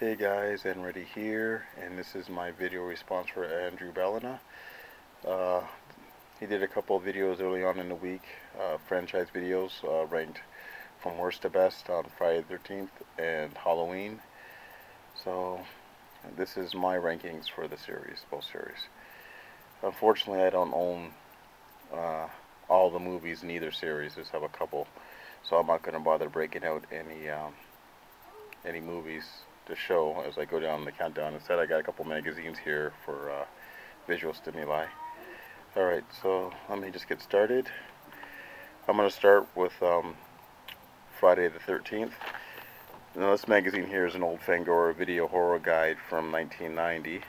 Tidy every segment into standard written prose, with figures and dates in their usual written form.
Hey guys, ANDREWBALLINA here, and this is my video response for ANDREWBALLINA. Uh, he did a couple of videos early on in the week, franchise videos, ranked from worst to best on Friday the 13th and Halloween. So this is my rankings for the series, both series. Unfortunately, I don't own all the movies in either series. I just have a couple, so I'm not going to bother breaking out any movies to show as I go down the countdown. Instead, I got a couple magazines here for visual stimuli. Alright, so let me just get started. I'm going to start with Friday the 13th. Now, this magazine here is an old Fangoria video horror guide from 1990.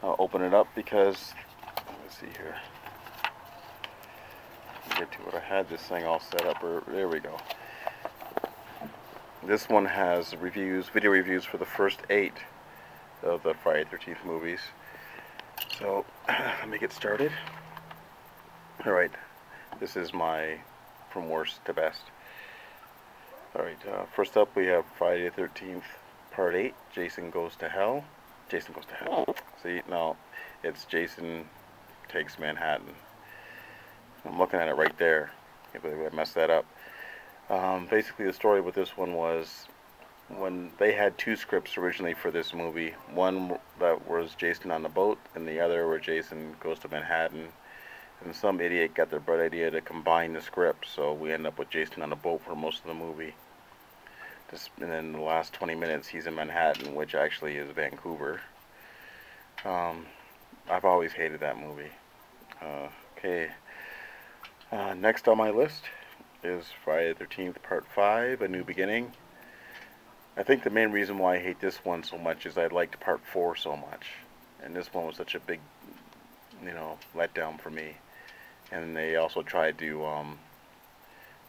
I'll open it up because, let's see here. Get to it. I had this thing all set up. There we go. This one has reviews, video reviews for the first 8 of the Friday the 13th movies. So, let me get started. Alright, this is my from worst to best. Alright, first up we have Friday the 13th Part 8, Jason Goes to Hell. Jason Goes to Hell. See, no, it's Jason Takes Manhattan. I'm looking at it right there. Can't believe I messed that up. Basically, the story with this one was when they had 2 scripts originally for this movie. One that was Jason on the boat, and the other where Jason Goes to Manhattan. And some idiot got the bright idea to combine the scripts, so we end up with Jason on the boat for most of the movie. And then the last 20 minutes, he's in Manhattan, which actually is Vancouver. I've always hated that movie. Okay. Next on my list is Friday the 13th Part 5, A New Beginning. I think the main reason why I hate this one so much is I liked Part 4 so much. And this one was such a big, letdown for me. And they also tried to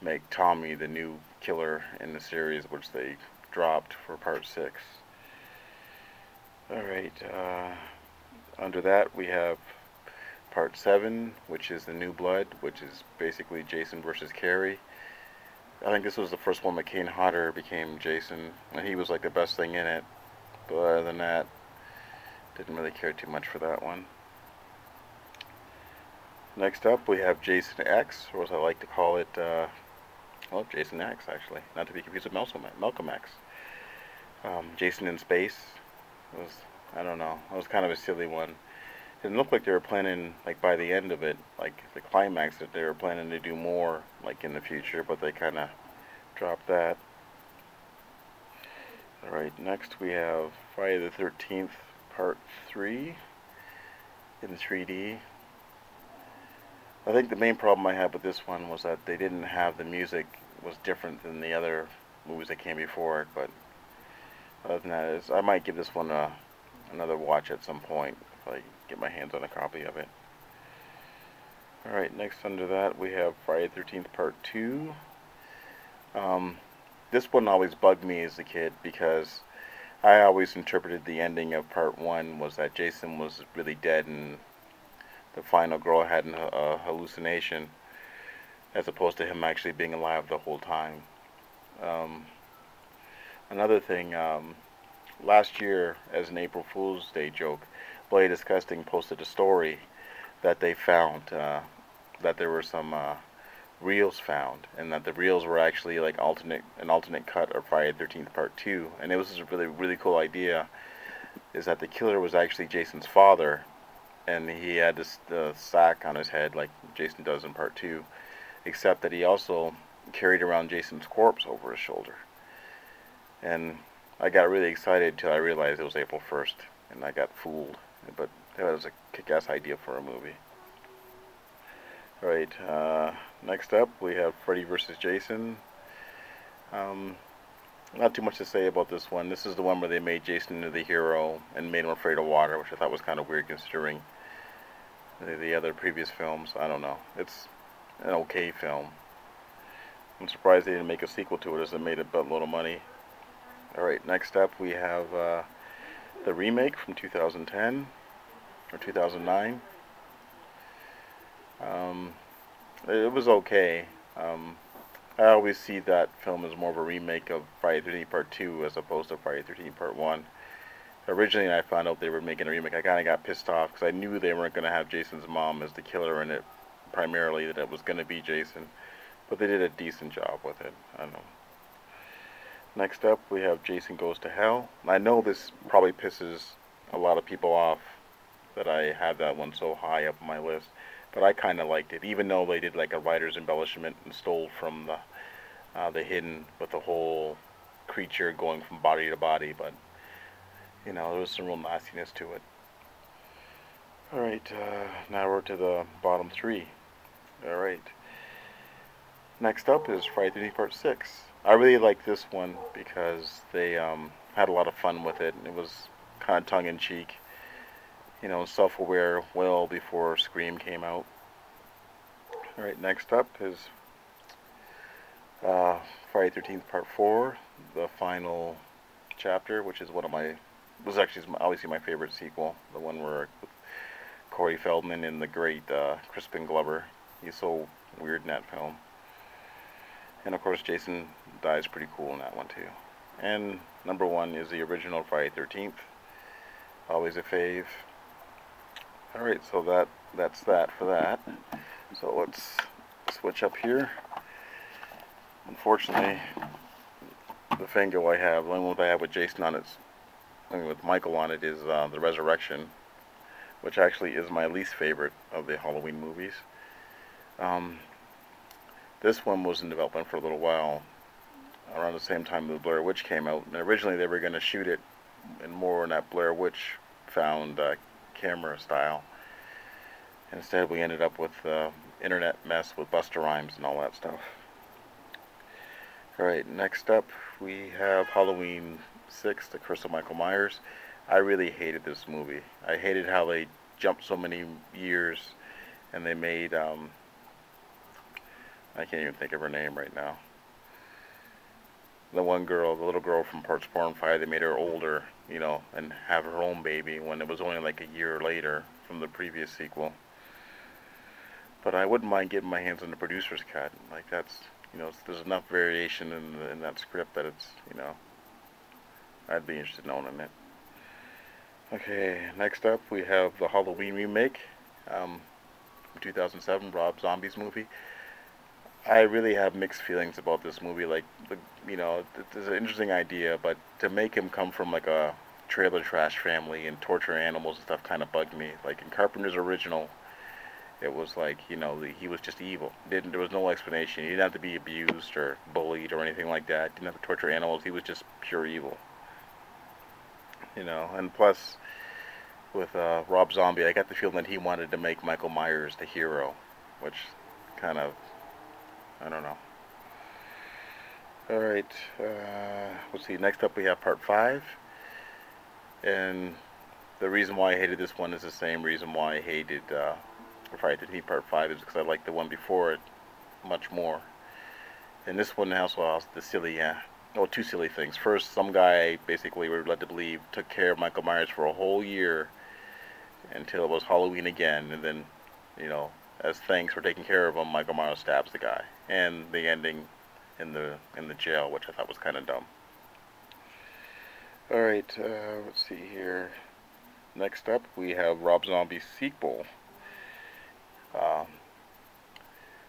make Tommy the new killer in the series, which they dropped for Part 6. Alright, under that we have Part 7, which is The New Blood, which is basically Jason versus Carrie. I think this was the first one McCain Hodder became Jason, and he was like the best thing in it. But other than that, didn't really care too much for that one. Next up, we have Jason X, or as I like to call it, Jason X, actually. Not to be confused with Malcolm X. Jason in Space. I don't know, it was kind of a silly one. It didn't look like they were planning, like by the end of it, like the climax, that they were planning to do more, like in the future, but they kind of dropped that. Alright, next we have Friday the 13th Part 3 in 3D. I think the main problem I had with this one was that they didn't have the music was different than the other movies that came before it, but other than that, I might give this one another watch at some point if I get my hands on a copy of it. Alright, next under that we have Friday the 13th Part 2. This one always bugged me as a kid because I always interpreted the ending of Part 1 was that Jason was really dead and the final girl had a hallucination, as opposed to him actually being alive the whole time. Another thing, last year, as an April Fool's Day joke, Bloody Disgusting posted a story that they found that there were some reels found, and that the reels were actually like an alternate cut of Friday the 13th Part 2. And it was just a really cool idea, is that the killer was actually Jason's father, and he had this sack on his head like Jason does in Part 2, except that he also carried around Jason's corpse over his shoulder. And I got really excited till I realized it was April 1st, and I got fooled. But that was a kick-ass idea for a movie. Alright, next up we have Freddy vs. Jason. Not too much to say about this one. This is the one where they made Jason into the hero and made him afraid of water, which I thought was kind of weird considering the other previous films. I don't know. It's an okay film. I'm surprised they didn't make a sequel to it, as it made a buttload of money. Alright, next up we have the remake from 2010 or 2009. It was okay. I always see that film as more of a remake of Friday the 13th Part 2 as opposed to Friday the 13th Part 1. Originally, when I found out they were making a remake, I kind of got pissed off because I knew they weren't going to have Jason's mom as the killer in it, primarily, that it was going to be Jason. But they did a decent job with it. I don't know. Next up, we have Jason Goes to Hell. I know this probably pisses a lot of people off that I have that one so high up on my list, but I kind of liked it, even though they did like a writer's embellishment and stole from the hidden with the whole creature going from body to body. But you know, there was some real nastiness to it. All right, now we're to the bottom three. All right. Next up is Friday the 13th Part 6. I really like this one because they had a lot of fun with it. It was kind of tongue-in-cheek, you know, self-aware well before Scream came out. All right, next up is Friday the 13th Part 4, the final chapter, which is one of my, was actually obviously my favorite sequel, the one where Corey Feldman and the great Crispin Glover. He's so weird in that film. And of course, Jason dies pretty cool in that one too. And number one is the original Friday the 13th. Always a fave. Alright, so that's that for that. So let's switch up here. Unfortunately, the Fango I have, the only one I have with Jason on it, with Michael on it, is The Resurrection, which actually is my least favorite of the Halloween movies. This one was in development for a little while, around the same time the Blair Witch came out. And originally they were going to shoot it in more in that Blair Witch found camera style. Instead, we ended up with internet mess with Busta Rhymes and all that stuff. Alright, next up we have Halloween 6, The Curse of Michael Myers. I really hated this movie. I hated how they jumped so many years and they made, I can't even think of her name right now. The one girl, the little girl from Parts 4 and 5, they made her older, you know, and have her own baby when it was only like a year later from the previous sequel. But I wouldn't mind getting my hands on the producer's cut. Like that's, you know, there's enough variation in that script that it's, you know, I'd be interested in owning it. Okay, next up we have the Halloween remake, 2007, Rob Zombie's movie. I really have mixed feelings about this movie. Like, you know, it's an interesting idea, but to make him come from like a trailer trash family and torture animals and stuff kind of bugged me. Like in Carpenter's original, it was like, you know, he was just evil. There was no explanation. He didn't have to be abused or bullied or anything like that. He didn't have to torture animals. He was just pure evil. You know, and plus with Rob Zombie, I got the feeling that he wanted to make Michael Myers the hero, which kind of, I don't know. Alright, let's see, next up we have Part 5, and the reason why I hated this one is the same reason why I hated Friday the 13th Part 5, is because I liked the one before it much more. And this one also has the silly, two silly things. First, some guy, basically, we were led to believe, took care of Michael Myers for a whole year until it was Halloween again, and then, you know, as thanks for taking care of him, Michael Myers stabs the guy. And the ending in the jail, which I thought was kind of dumb. Alright, let's see here. Next up, we have Rob Zombie's sequel.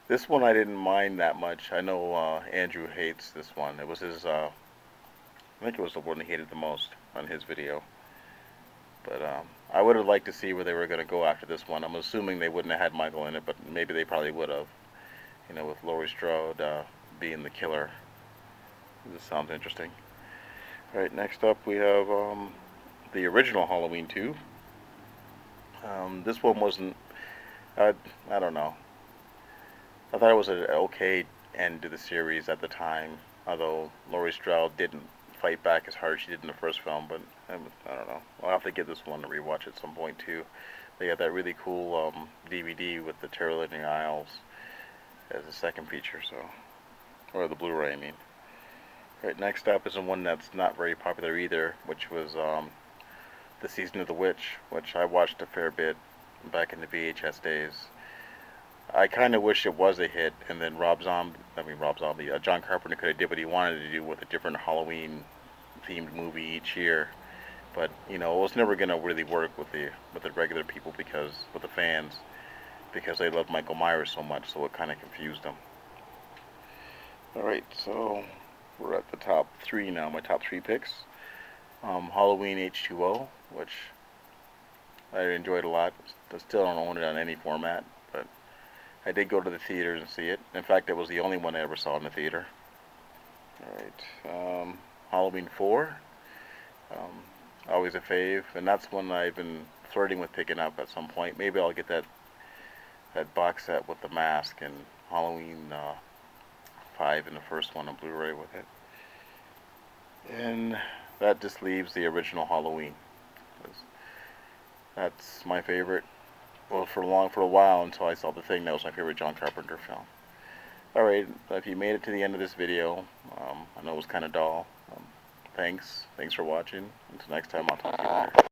This one I didn't mind that much. I know Andrew hates this one. It was his, I think it was the one he hated the most on his video. But I would have liked to see where they were going to go after this one. I'm assuming they wouldn't have had Michael in it, but maybe they probably would have. You know, with Laurie Strode being the killer. This sounds interesting. Alright, next up we have the original Halloween 2. This one wasn't, I don't know. I thought it was an okay end to the series at the time, although Laurie Strode didn't fight back as hard as she did in the first film, but I don't know. I'll have to give this one a rewatch at some point too. They got that really cool DVD with the Terror in the Isles as a second feature, so, or the Blu-ray, I mean. Right, next up is one that's not very popular either, which was The Season of the Witch, which I watched a fair bit back in the VHS days. I kind of wish it was a hit, and then John Carpenter could have did what he wanted to do with a different Halloween themed movie each year. But you know, it was never gonna really work with the regular people, because with the fans, because they love Michael Myers so much, so it kind of confused them. All right, so we're at the top three now. My top three picks: Halloween H2O, which I enjoyed a lot. I still don't own it on any format, but I did go to the theater and see it. In fact, it was the only one I ever saw in the theater. All right, Halloween 4, always a fave, and that's one I've been flirting with picking up at some point. Maybe I'll get that box set with the mask and Halloween 5 and the first one on Blu-ray with it. And that just leaves the original Halloween. That's my favorite. Well, for a while, until I saw The Thing. That was my favorite John Carpenter film. Alright, if you made it to the end of this video, I know it was kind of dull. Thanks for watching. Until next time, I'll talk to you later.